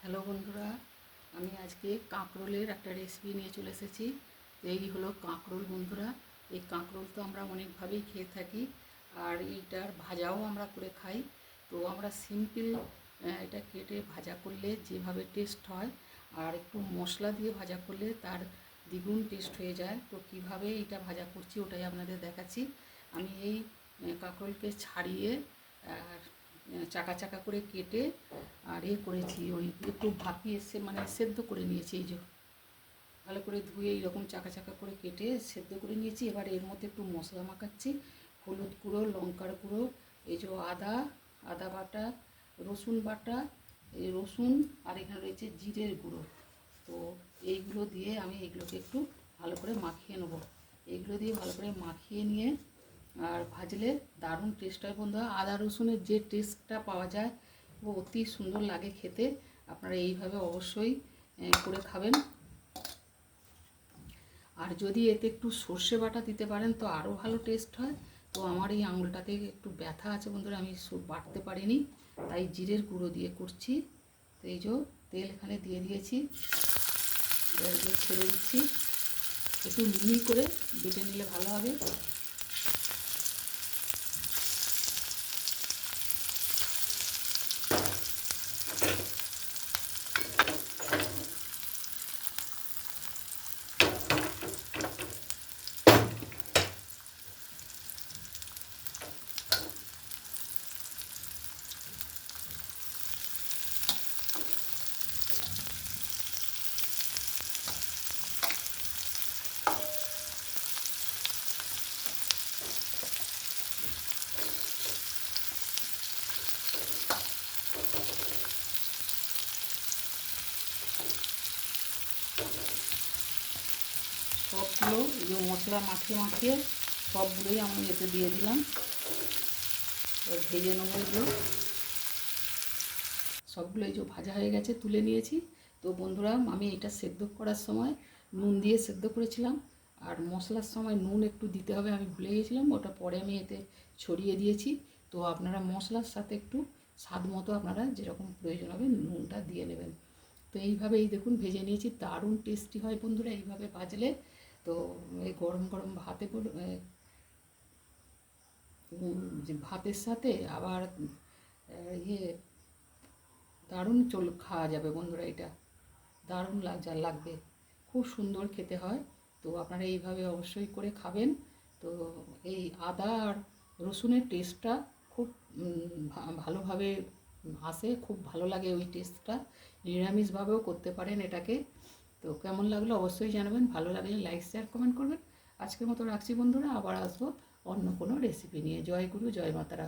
Hello বন্ধুরা, আমি আজকে কাঁকরোলের একটা রেসিপি নিয়ে চলে এসেছি। এই হলো কাঁকরোল বন্ধুরা। এই কাঁকরোল তো আমরা অনেকভাবেই খেয়ে থাকি, আর এইটার ভাজাও আমরা করে খাই। তো আমরা সিম্পল এটা কেটে ভাজা করলে যেভাবে টেস্ট হয়, আর একটু মশলা দিয়ে ভাজা করলে তার দ্বিগুণ টেস্ট হয়ে যায়। তো কিভাবে এটা ভাজা করছি ওটাই আপনাদের দেখাচ্ছি। আমি এই কাঁকরোলকে ছাড়িয়ে আর চাকা চাকা করে কেটে আর করেছি, ওই একটু ভাপিয়ে মানে সেদ্ধ করে নিয়েছি। এই যে ভালো করে ধুয়ে এইরকম চাকা চাকা করে কেটে সেদ্ধ করে নিয়েছি। এবার এর মধ্যে একটু মশলা মাখাচ্ছি, হলুদ গুঁড়ো, লঙ্কার গুঁড়ো, এই যে আদা বাটা, রসুন বাটা, এই রসুন, আর এখানে রয়েছে জিরের গুঁড়ো। তো এইগুলো দিয়ে আমি এইগুলোকে একটু ভালো করে মাখিয়ে নেবো। এইগুলো দিয়ে ভালো করে মাখিয়ে নিয়ে আর ভাজলে দারুণ টেস্ট হয় বন্ধুরা। আদা রসুনের যে টেস্টটা পাওয়া যায় ও অতি সুন্দর লাগে খেতে। আপনারা এইভাবে অবশ্যই করে খাবেন। আর যদি এতে একটু সর্ষে বাটা দিতে পারেন তো আরও ভালো টেস্ট হয়। তো আমার এই আঙুলটাতে একটু ব্যথা আছে বন্ধুরা, আমি বাটতে পারিনি, তাই জিরের গুঁড়ো দিয়ে করছি। তো এই যে তেল এখানে দিয়ে দিয়েছি, ছেড়ে দিচ্ছি। একটু মিহি করে বেটে নিলে ভালো হবে। সবগুলো এই যে মশলা মাখিয়ে মাখিয়ে সবগুলোই আমি এতে দিয়ে দিলাম। এবার ভেজে নেবো এগুলো সবগুলো। এই যে ভাজা হয়ে গেছে, তুলে নিয়েছি। তো বন্ধুরা, আমি এটা সেদ্ধ করার সময় নুন দিয়ে সেদ্ধ করেছিলাম, আর মশলার সময় নুন একটু দিতে হবে, আমি ভুলে গেছিলাম, ওটা পরে আমি এতে ছড়িয়ে দিয়েছি। তো আপনারা মশলার সাথে একটু স্বাদ মতো আপনারা যেরকম প্রয়োজন হবে নুনটা দিয়ে নেবেন। তো এইভাবে এই দেখুন ভেজে নিয়েছি, দারুণ টেস্টি হয় বন্ধুরা এইভাবে ভাজলে। তো এই গরম গরম যে ভাতের সাথে আবার ইয়ে দারুণ খাওয়া যাবে বন্ধুরা। এটা দারুণ লাগবে, খুব সুন্দর খেতে হয়। তো আপনারা এইভাবে অবশ্যই করে খাবেন। তো এই আদা আর রসুনের টেস্টটা খুব ভালোভাবে আসে, খুব ভালো লাগে ওই টেস্টটা। নিরামিষভাবেও করতে পারেন এটাকে। তো কেমন লাগলো অবশ্যই জানাবেন, ভালো লাগলে লাইক শেয়ার কমেন্ট করবেন। আজকের মতো রাখছি বন্ধুরা, আবার আসবো অন্য কোনো রেসিপি নিয়ে। জয় গুরু, জয় মাতারা।